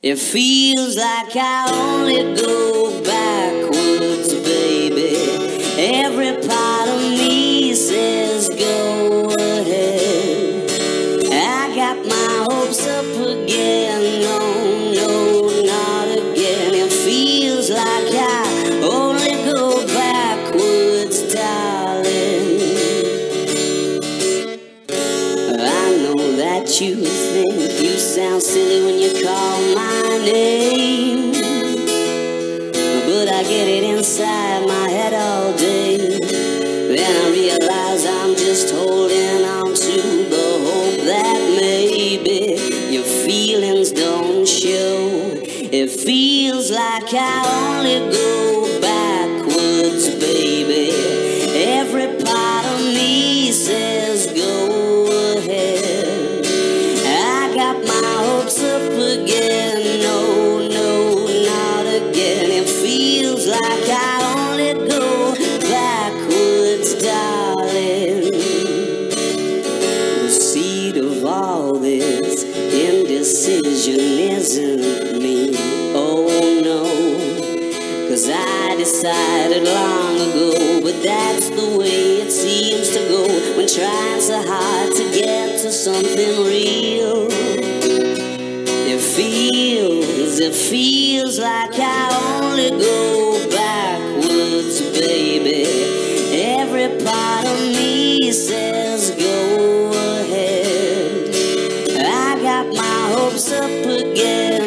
It feels like I only go backwards, baby. Every part of me says go ahead. I got my hopes up again, no, no, not again. It feels like I only go backwards, darling. I know that you think you sound silly when you call my name, but I get it inside my head all day. Then I realize I'm just holding on to the hope that maybe your feelings don't show. It feels like I only go backwards, baby. Every part of me says go ahead. I got my hopes up again, no, no, not again. It feels like I only go backwards, darling. The seed of all this indecision isn't me, oh no, 'cause I decided long ago, but that's the way it seems to go when trying so hard to get to something real. It feels like I only go backwards, baby. Every part of me says go ahead. I got my hopes up again,